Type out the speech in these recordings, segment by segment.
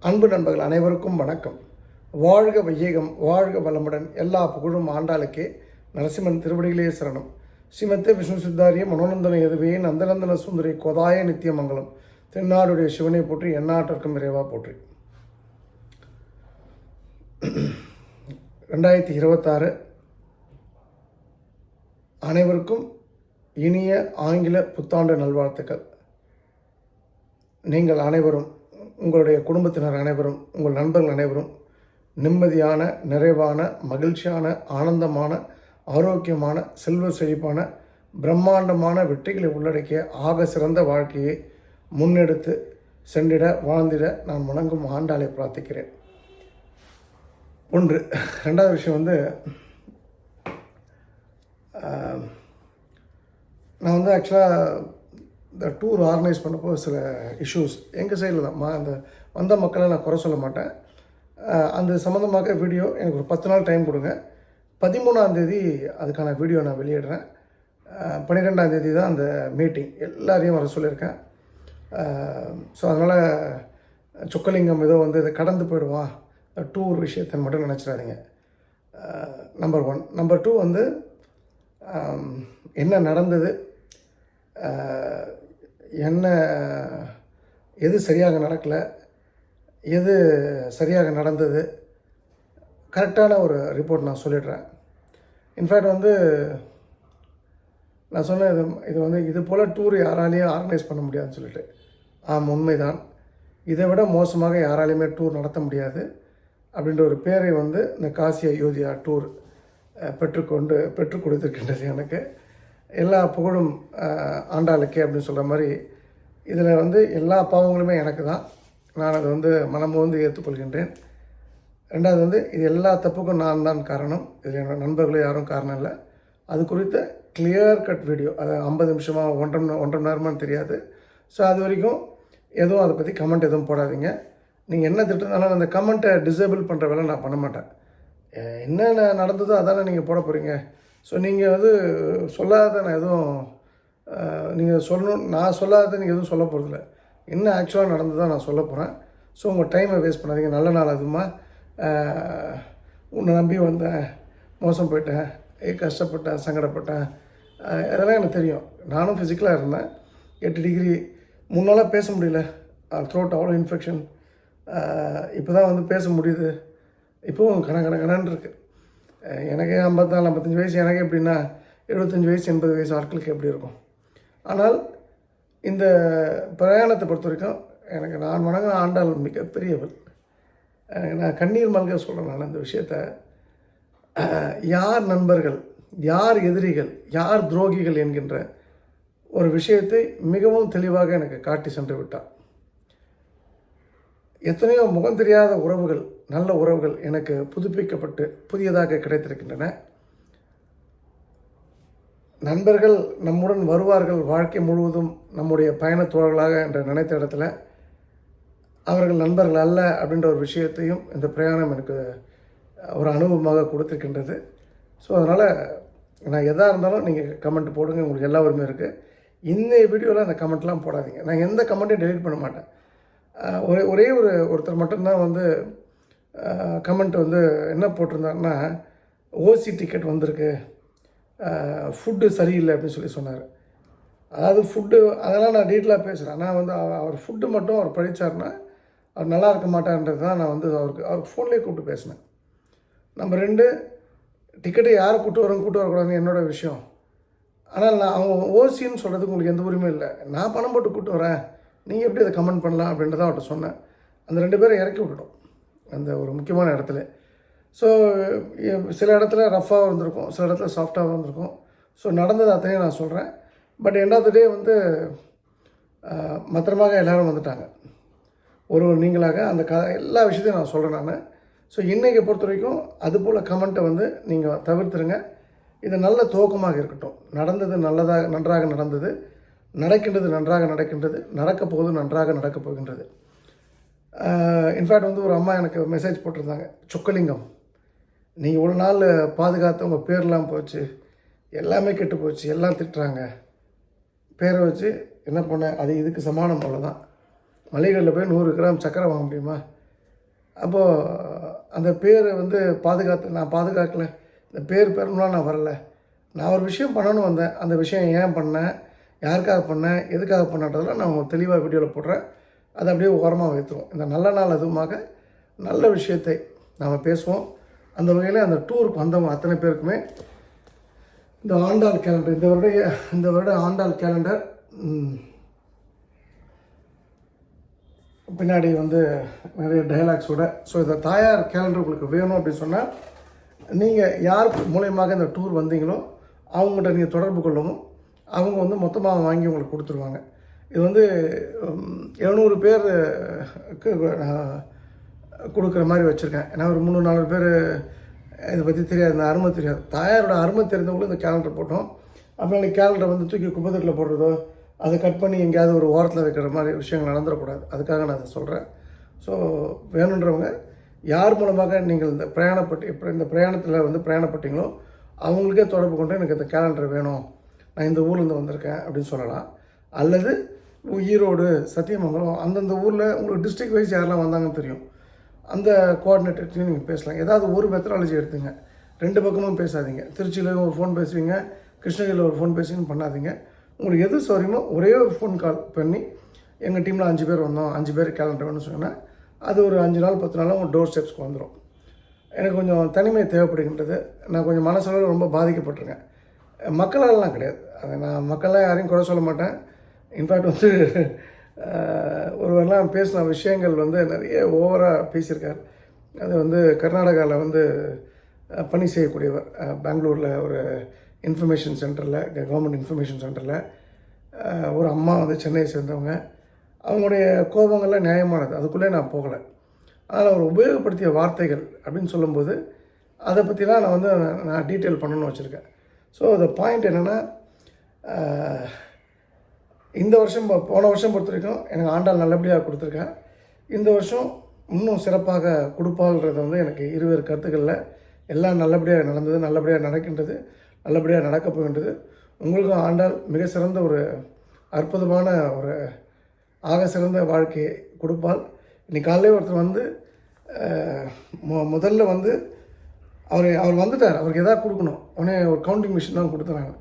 அன்பு நண்பர்கள் அனைவருக்கும் வணக்கம். வாழ்க வையகம், வாழ்க வளமுடன். எல்லா புகழும் ஆண்டாளுக்கே. நரசிம்மன் திருவடிகளே சரணம். ஸ்ரீமத்தே விஷ்ணு சித்தாரிய மனோநந்தன எதுவே நந்தநந்தன சுந்தரி கொதாய நித்தியமங்கலம். தென்னாடுடைய சிவனை போற்றி, எந்நாட்டிற்கும் இறைவா போற்றி. 2026 அனைவருக்கும் இனிய ஆங்கில புத்தாண்டு நல்வாழ்த்துக்கள். நீங்கள் அனைவரும், உங்களுடைய குடும்பத்தினர் அனைவரும், உங்கள் நண்பர்கள் அனைவரும் நிம்மதியான, நிறைவான, மகிழ்ச்சியான, ஆனந்தமான, ஆரோக்கியமான, செல்வ செழிப்பான, பிரம்மாண்டமான வெற்றிகளை உள்ளடக்கிய ஆக சிறந்த வாழ்க்கையை முன்னெடுத்து சென்றிட, வாழ்ந்திட நான் வணங்கும் ஆண்டாளை பிரார்த்திக்கிறேன். ஒன்று. ரெண்டாவது விஷயம் நான் ஆக்சுவலாக இந்த டூர் ஆர்கனைஸ் பண்ணப்போ சில இஷ்யூஸ் எங்கள் சைடில் தான். அந்த வந்த மக்களை நான் குறை சொல்ல மாட்டேன். அந்த சம்மந்தமாக வீடியோ எனக்கு ஒரு 10 நாள் டைம் கொடுங்க. 13ஆம் தேதி அதுக்கான வீடியோ நான் வெளியிடுறேன். 12ஆம் தேதி தான் அந்த மீட்டிங். எல்லாரையும் வர சொல்லியிருக்கேன். ஸோ அதனால் சொக்கலிங்கம் ஏதோ இதை கடந்து போயிடுவான், டூர் விஷயத்தை மட்டும் நினச்சிடாதீங்க. நம்பர் 1. நம்பர் 2 என்ன நடந்தது, என்ன எது சரியாக நடக்கலை, எது சரியாக நடந்தது, கரெக்டான ஒரு ரிப்போர்ட் நான் சொல்லிடுறேன். இன்ஃபேக்ட் நான் சொன்னேன், இது போல் டூர் யாராலையும் ஆர்கனைஸ் பண்ண முடியாதுன்னு சொல்லிட்டு. உண்மைதான். இதை விட மோசமாக யாராலையுமே டூர் நடத்த முடியாது அப்படின்ற ஒரு பேரை இந்த காசி அயோத்தியா டூர் பெற்றுக் கொடுத்துருக்கின்றது. எனக்கு எல்லா புகழும் ஆண்டாளுக்கே அப்படின்னு சொல்கிற மாதிரி இதில் எல்லா பாவங்களுமே எனக்கு தான். நான் அதை மனமோந்து ஏற்றுக்கொள்கின்றேன். ரெண்டாவது இது எல்லா தப்புக்கும் நான் தான் காரணம். இதில் என்னோடய நண்பர்களும் யாரும் காரணம் இல்லை. அது குறித்த கிளியர் கட் வீடியோ, அது 50 நிமிஷமாக 1.5 மணி நேரமானு தெரியாது. ஸோ அது வரைக்கும் எதுவும் அதை பற்றி கமெண்ட் எதுவும் போடாதீங்க. நீங்கள் என்ன திட்டுனாலும் அந்த கமெண்ட்டை டிசேபிள் பண்ணுற வேலை நான் பண்ண மாட்டேன். என்னென்ன நடந்ததோ அதானே நீங்கள் போட போகிறீங்க. ஸோ நீங்கள் சொல்லாத நான் எதுவும் நீங்கள் சொல்லணும், நான் சொல்லாத நீங்கள் எதுவும் சொல்ல போகிறதில்ல. என்ன ஆக்சுவலாக நடந்ததோ நான் சொல்ல போகிறேன். ஸோ உங்கள் டைமை வேஸ்ட் பண்ணாதீங்க. நல்ல நாள் அதுமா உன்னை நம்பி வந்தேன், மோசம் போயிட்டேன், கஷ்டப்பட்டேன், சங்கடப்பட்டேன், அதெல்லாம் எனக்கு தெரியும். நானும் ஃபிசிக்கலாக இருந்தேன். 8 டிகிரி முன்னாலாம் பேச முடியல. த்ரோட் அவ்வளோ இன்ஃபெக்ஷன். இப்போ தான் பேச முடியுது. இப்போவும் கணன்னு இருக்குது. எனக்கு 54-55 வயசு. எனக்கு எப்படின்னா 75 வயசு 80 வயசு ஆட்களுக்கு எப்படி இருக்கும். ஆனால் இந்த பிரயாணத்தை பொறுத்த வரைக்கும் எனக்கு நான் வணங்கின ஆண்டாள் மிகப்பெரியவள். நான் கண்ணீர் மல்க சொல்கிறேன். நான் இந்த விஷயத்தை யார் நண்பர்கள், யார் எதிரிகள், யார் துரோகிகள் என்கின்ற ஒரு விஷயத்தை மிகவும் தெளிவாக எனக்கு காட்டி சென்று விட்டார். எத்தனையோ முகம் தெரியாத உறவுகள், நல்ல உறவுகள் எனக்கு புதுப்பிக்கப்பட்டு புதியதாக கிடைத்திருக்கின்றன. நண்பர்கள் நம்முடன் வருவார்கள் வாழ்க்கை முழுவதும் நம்முடைய பயணத்தோழர்களாக என்று நினைத்த இடத்துல அவர்கள் நண்பர்கள் அல்ல அப்படின்ற ஒரு விஷயத்தையும் இந்த பிரயாணம் எனக்கு ஒரு அனுபவமாக கொடுத்துருக்கின்றது. ஸோ அதனால் நான் எதாக இருந்தாலும் நீங்கள் கமெண்ட் போடுங்க, உங்களுக்கு எல்லா உரிமையும் இருக்குது. இந்த வீடியோவில் அந்த கமெண்ட்லாம் போடாதீங்க. நான் எந்த கமெண்ட்டையும் டெலீட் பண்ண மாட்டேன். ஒரே ஒருத்தர் மட்டும்தான் கமெண்ட் என்ன போட்டிருந்தாருன்னா, ஓசி டிக்கெட் வந்திருக்கு, ஃபுட்டு சரியில்லை அப்படின்னு சொல்லி சொன்னார். அதாவது ஃபுட்டு அதெல்லாம் நான் டீட்டெயிலாக பேசுகிறேன். ஆனால் அவர் ஃபுட்டு மட்டும் அவர் படித்தார்னா அவர் நல்லா இருக்க மாட்டார்ன்றது தான் நான் அவருக்கு ஃபோன்லேயே கூப்பிட்டு பேசினேன். நம்பர் 2, டிக்கெட்டை யாரை கூப்பிட்டு வரக்கூடாதுன்னு என்னோடய விஷயம். ஆனால் நான் அவங்க ஓசின்னு சொல்கிறதுக்கு உங்களுக்கு எந்த உரிமையும் இல்லை. நான் பணம் போட்டு கூப்பிட்டு வரேன், நீங்கள் எப்படி அதை கமெண்ட் பண்ணலாம் அப்படின்றத அவர்கிட்ட சொன்னேன். அந்த 2 பேரும் இறக்கி விட்டுட்டோம் அந்த ஒரு முக்கியமான இடத்துல. ஸோ சில இடத்துல ரஃப்பாக இருந்திருக்கும், சில இடத்துல சாஃப்டாக இருந்திருக்கும். ஸோ நடந்தது அத்தனையும் நான் சொல்கிறேன். பட் எண்ட் ஆஃப் த டே பத்திரமாக எல்லோரும் வந்துட்டாங்க, ஒரு நீங்களாக. அந்த எல்லா விஷயத்தையும் நான் சொல்கிறேன் நான். ஸோ இன்றைக்கி பொறுத்த வரைக்கும் அதுபோல் கமெண்ட்டை நீங்கள் தவிர்த்துருங்க. இது நல்ல துவக்கமாக இருக்கட்டும். நடந்தது நன்றாக நடந்தது, நடக்கின்றது நன்றாக நடக்கின்றது, நடக்கப் போகுது நன்றாக நடக்கப் போகின்றது. இன்ஃபேக்ட் ஒரு அம்மா எனக்கு மெசேஜ் போட்டிருந்தாங்க, சொக்கலிங்கம் நீங்கள் ஒரு நாள் பாதுகாத்து உங்கள் பேர்லாம் போச்சு, எல்லாமே கெட்டு போச்சு, எல்லாம் திட்டுறாங்க, பேரை வச்சு என்ன பண்ண, அது இதுக்கு சமானம் போல தான். மளிகைகளில் போய் 100 கிராம் சர்க்கரை வாங்க முடியுமா? அப்போது அந்த பேரை வந்து நான் பாதுகாக்கலை. இந்த பெருமைலாம் நான் வரல. நான் ஒரு விஷயம் பண்ணணும்னு வந்தேன். அந்த விஷயம் ஏன் பண்ணேன், யாருக்காக பண்ணேன், எதுக்காக பண்ணன்றதெல்லாம் நான் உங்களுக்கு தெளிவாக வீடியோவில் போடுறேன். அதை அப்படியே ஓரமாக வைத்துருவோம். இந்த நல்ல நாள் அதுவுமாக நல்ல விஷயத்தை நாம் பேசுவோம். அந்த வகையில் அந்த டூருக்கு வந்தவங்க அத்தனை பேருக்குமே இந்த ஆண்டாள் கேலண்டர், இந்த வருட ஆண்டாள் கேலண்டர் பின்னாடி வந்து நிறைய டைலாக்ஸோட. ஸோ இந்த தாயார் கேலண்டர் உங்களுக்கு வேணும் அப்படின்னு சொன்னால் நீங்கள் யார் மூலயமாக இந்த டூர் வந்தீங்களோ அவங்கள்ட்ட நீங்கள் தொடர்பு கொள்ளவும். அவங்க வந்து மொத்தமாக வாங்கி உங்களுக்கு கொடுத்துருவாங்க. இது வந்து 700 பேருக்கு கொடுக்குற மாதிரி வச்சுருக்கேன். ஏன்னா ஒரு 300-400 பேர் இதை பற்றி தெரியாது, இந்த அருமை தெரியாது. தாயாரோட அருமை தெரிந்தவங்களும் இந்த கேலண்டர் போட்டோம். அப்புறம் அந்த கேலண்டரை வந்து தூக்கி குப்பத்தட்டில் போடுறதோ, அதை கட் பண்ணி எங்கேயாவது ஒரு ஓரத்தில் வைக்கிற மாதிரி விஷயங்கள் நடந்துடக்கூடாது. அதுக்காக நான் அதை சொல்கிறேன். ஸோ வேணுன்றவங்க யார் மூலமாக நீங்கள் இந்த பிரயாணத்தில் வந்து பிரயாணப்பட்டீங்களோ அவங்களுக்கே தொடர்பு கொண்டு எனக்கு இந்த கேலண்டர் வேணும், நான் இந்த ஊர்லேருந்து வந்திருக்கேன் அப்படின்னு சொல்லலாம். அல்லது ஈரோடு, சத்தியமங்கலம், அந்தந்த ஊரில் உங்களுக்கு டிஸ்ட்ரிக்ட் வைஸ் யாரெல்லாம் வந்தாங்கன்னு தெரியும், அந்த கோஆர்டினேட்டர்ஸையும் நீங்கள் பேசலாம். ஏதாவது ஒரு மெத்தடாலஜி எடுத்துங்க, 2 பக்கமும் பேசாதீங்க. திருச்சியில் ஒரு ஃபோன் பேசுவீங்க, கிருஷ்ணகிரியில் ஒரு ஃபோன் பேசுவீங்கன்னு பண்ணாதீங்க. உங்களுக்கு எது சௌரியமோ ஒரே ஒரு ஃபோன் கால் பண்ணி எங்கள் டீமில் 5 பேர் வந்தோம், 5 பேர் கேலண்டர் வேணும்னு சொன்னால் அது ஒரு 5 நாள் 10 நாள் உங்கள் டோர் ஸ்டெப்ஸ்க்கு வந்துடும். எனக்கு கொஞ்சம் தனிமை தேவைப்படுகின்றது. நான் கொஞ்சம் மனசளவில் ரொம்ப பாதிக்கப்பட்டிருக்கேன். மக்களாலலாம் கிடையாது, அதை நான் மக்கள்லாம் யாரையும் குறை சொல்ல மாட்டேன். இன்ஃபேக்ட் வந்து ஒருவரெல்லாம் பேசின விஷயங்கள் வந்து நிறைய ஓவராக பேசியிருக்கார். அது வந்து கர்நாடகாவில் வந்து பணி செய்யக்கூடியவர், பெங்களூரில் ஒரு இன்ஃபர்மேஷன் சென்டரில், கவர்மெண்ட் இன்ஃபர்மேஷன் சென்டரில் ஒரு அம்மா வந்து சென்னையை சேர்ந்தவங்க. அவங்களுடைய கோபங்கள்லாம் நியாயமானது, அதுக்குள்ளே நான் போகலை. அதனால் அவர் உபயோகப்படுத்திய வார்த்தைகள் அப்படின்னு சொல்லும்போது அதை பற்றிலாம் நான் டீட்டெயில் பண்ணணும்னு வச்சுருக்கேன். ஸோ அந்த பாயிண்ட் என்னென்னா, இந்த வருஷம் போன வருஷம் பொறுத்த வரைக்கும் எனக்கு ஆண்டாள் நல்லபடியாக கொடுத்துருக்கேன். இந்த வருஷம் இன்னும் சிறப்பாக கொடுப்பாள்ன்றது வந்து எனக்கு இருவேறு கருத்துக்களில் எல்லாம் நல்லபடியாக நடந்தது, நல்லபடியாக நடக்கின்றது, நல்லபடியாக நடக்க போகின்றது. உங்களுக்கும் ஆண்டாள் மிக சிறந்த ஒரு அற்புதமான ஒரு ஆக சிறந்த வாழ்க்கையை கொடுப்பாள். இன்றைக்கி காலையில் ஒருத்தர் வந்து முதல்ல வந்து அவர் வந்துட்டார், அவருக்கு எதாவது கொடுக்கணும், உடனே ஒரு கவுண்டிங் மிஷின் தான் கொடுத்துறாங்க.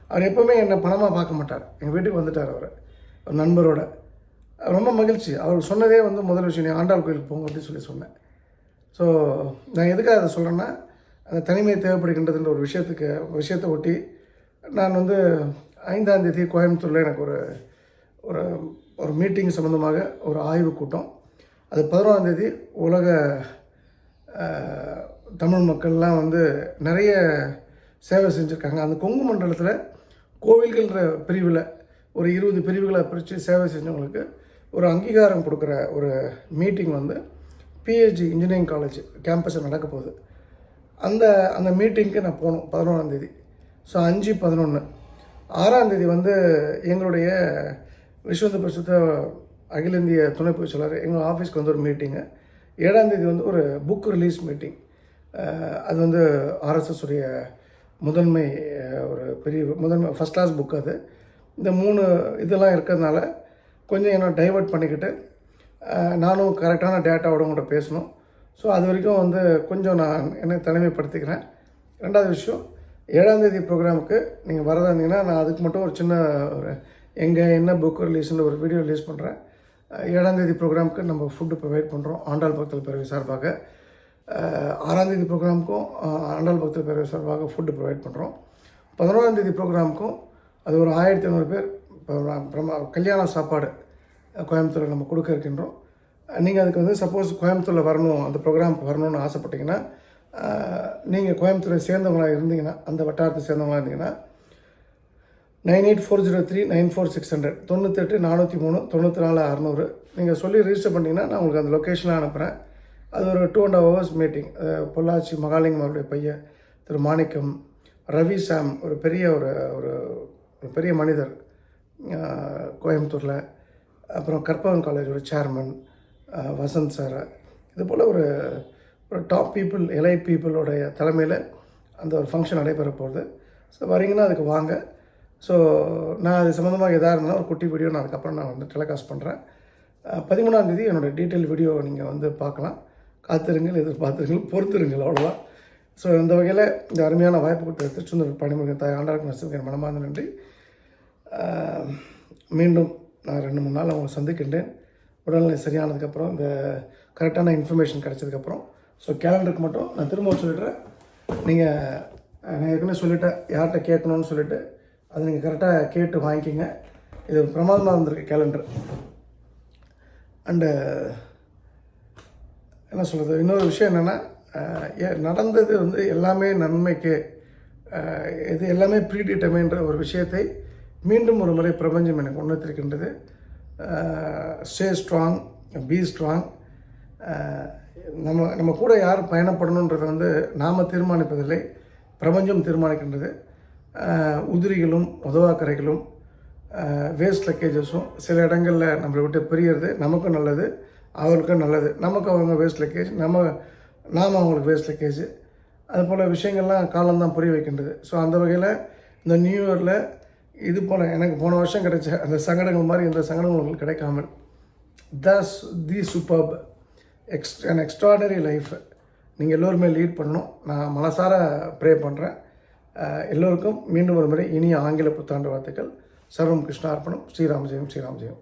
அவர் எப்போவுமே என்னை பணமாக பார்க்க மாட்டார். எங்கள் வீட்டுக்கு வந்துட்டார் அவர் ஒரு நண்பரோட. ரொம்ப மகிழ்ச்சி. அவர் சொன்னதே வந்து முதல் விஷயம், நீ ஆண்டாள் கோயிலுக்கு போங்க அப்படின்னு சொன்னேன். ஸோ நான் எதுக்காக அதை சொல்கிறேன்னா, அந்த தனிமை தேவைப்படுகின்றதுன்ற ஒரு விஷயத்தை ஒட்டி நான் வந்து 5ஆம் தேதி கோயம்புத்தூரில் எனக்கு ஒரு மீட்டிங் சம்மந்தமாக ஒரு ஆய்வு கூட்டம். அது 11ஆம் தேதி உலக தமிழ் மக்கள்லாம் வந்து நிறைய சேவை செஞ்சுருக்காங்க. அந்த கொங்கு மண்டலத்தில் கோவில்கள்ன்ற பிரிவில் ஒரு 20 பிரிவுகளை பிரித்து சேவை செஞ்சவங்களுக்கு ஒரு அங்கீகாரம் கொடுக்குற ஒரு மீட்டிங் வந்து பிஹெச்டி இன்ஜினியரிங் காலேஜ் கேம்பஸில் நடக்க போகுது. அந்த மீட்டிங்க்கு நான் போகணும் 11ஆம் தேதி. ஸோ 5, 11, 6ஆம் தேதி வந்து எங்களுடைய விஸ்வந்த பிரசுத்த அகில இந்திய துணை பொதுச் செயலாளர் எங்கள் ஆஃபீஸ்க்கு வந்து ஒரு மீட்டிங்கு. 7ஆம் தேதி வந்து ஒரு புக் ரிலீஸ் மீட்டிங். அது வந்து ஆர்எஸ்எஸ் உடைய முதன்மை ஃபஸ்ட் கிளாஸ் புக். அது இந்த 3 இதெல்லாம் இருக்கிறதுனால கொஞ்சம் என்ன டைவர்ட் பண்ணிக்கிட்டு நானும் கரெக்டான டேட்டாவோட உங்கள்கிட்ட பேசணும். ஸோ அது வரைக்கும் வந்து கொஞ்சம் நான் என்னை தனிமைப்படுத்திக்கிறேன். 2வது விஷயம், 7ஆம் தேதி ப்ரோக்ராமுக்கு நீங்கள் வரதா இருந்தீங்கன்னா நான் அதுக்கு மட்டும் ஒரு சின்ன என்ன புக் ரிலீஸ்னு ஒரு வீடியோ ரிலீஸ் பண்ணுறேன். 7ஆம் தேதி ப்ரோக்ராமுக்கு நம்ம ஃபுட்டு ப்ரொவைட் பண்ணுறோம் ஆண்டாள் பக்தர்கள் பேரவை சார்பாக. 6ஆம் தேதி ப்ரோக்ராமுக்கும் ஆண்டாள் பக்தர்கள் பேரவை சார்பாக ஃபுட்டு ப்ரொவைட் பண்ணுறோம். 11ஆம் தேதி ப்ரோக்ராமுக்கும் அது ஒரு 1500 பேர் கல்யாண சாப்பாடு கோயம்புத்தூரில் நம்ம கொடுக்க இருக்கின்றோம். நீங்கள் அதுக்கு வந்து சப்போஸ் கோயம்புத்தூரில் வரணும், அந்த ப்ரோக்ராமுக்கு வரணும்னு ஆசைப்பட்டீங்கன்னா, நீங்கள் கோயம்புத்தூரை சேர்ந்தவங்களாக இருந்தீங்கன்னா, அந்த வட்டாரத்தை சேர்ந்தவங்களாக இருந்தீங்கன்னா 9840394600 98 403 94 600 நீங்கள் சொல்லி ரிஜிஸ்டர் பண்ணிங்கன்னா நான் உங்களுக்கு அந்த லொக்கேஷனில் அனுப்புகிறேன். அது ஒரு 2.5 hours மீட்டிங். பொள்ளாச்சி மகாலிங்கம் அவருடைய பையன் திரு மாணிக்கம், ரவி சாம் ஒரு பெரிய மனிதர் கோயம்புத்தூரில், அப்புறம் கற்பகம் காலேஜோட சேர்மன் வசந்த் சார், இது போல் ஒரு டாப் பீப்புள், எலைட் பீப்புளோடைய தலைமையில் அந்த ஒரு ஃபங்க்ஷன் நடைபெற போகுது. ஸோ வரீங்கன்னா அதுக்கு வாங்க. ஸோ நான் அது சம்மந்தமாக எதாக இருந்தாலும் ஒரு குட்டி வீடியோ நான் அதுக்கப்புறம் நான் வந்து டெலிகாஸ்ட் பண்ணுறேன். 13ஆம் தேதி என்னோடய டீட்டெயில் வீடியோ நீங்கள் வந்து பார்க்கலாம். காத்திருங்கள், எதிர்பார்த்துருங்கள், பொறுத்திருங்கள், அவ்வளோதான். ஸோ இந்த வகையில் இந்த அருமையான வாய்ப்பு கொடுத்த திருச்செந்தூர் பணிமுருகன் தாய் ஆண்டாளுக்கு நரசிம்மருக்கு என் மனமார்ந்த நன்றி. மீண்டும் நான் 2-3 நாள் அவங்களை சந்திக்கின்றேன். உடல்நிலை சரியானதுக்கப்புறம், இந்த கரெக்டான இன்ஃபர்மேஷன் கிடச்சதுக்கப்புறம். ஸோ கேலண்டருக்கு மட்டும் நான் திரும்ப சொல்லிடுறேன். நீங்கள் நான் ஏற்கனவே சொல்லிட்டேன் யார்கிட்ட கேட்கணும்னு சொல்லிவிட்டு, அதை நீங்கள் கரெக்டாக கேட்டு வாங்கிக்கிங்க. இது பிரமாதமாக இருந்திருக்கு கேலண்டர். அண்டு என்ன சொல்கிறது, இன்னொரு விஷயம் என்னென்னா, நடந்தது வந்து எல்லாமே நன்மைக்கு, இது எல்லாமே ப்ரீடிட்டர்மைன்ற ஒரு விஷயத்தை மீண்டும் ஒரு முறை பிரபஞ்சம் எனக்கு உணர்த்திருக்கின்றது. Stay strong, be strong. நம்ம கூட யார் பயணப்படணுன்றதை வந்து நாம் தீர்மானிப்பதில்லை, பிரபஞ்சம் தீர்மானிக்கின்றது. உதிரிகளும் உதவாக்கரைகளும் வேஸ்ட் லக்கேஜஸும் சில இடங்களில் நம்மளை விட்டு பிரியறது நமக்கும் நல்லது, அவங்களுக்கும் நல்லது. நமக்கு அவங்க வேஸ்ட் லக்கேஜ், நாம் அவங்களுக்கு வேஸ்ட் லக்கேஜ். அதுபோல் விஷயங்கள்லாம் காலம்தான் புரிய வைக்கின்றது. ஸோ அந்த வகையில் இந்த நியூ இயரில் இது போல் எனக்கு போன வருஷம் கிடைச்ச அந்த சங்கடங்கள் மாதிரி இந்த சங்கடங்கள் உங்களுக்கு கிடைக்காமல், தி சூப்பர்ப் an extraordinary லைஃப் நீங்கள் எல்லோருமே லீட் பண்ணணும். நான் மனசார ப்ரே பண்ணுறேன். எல்லோருக்கும் மீண்டும் ஒரு முறை இனிய ஆங்கில புத்தாண்டு வாழ்த்துக்கள். சர்வம் கிருஷ்ணார்ப்பணம். ஸ்ரீராம் ஜெயம், ஸ்ரீராம் ஜெயம்.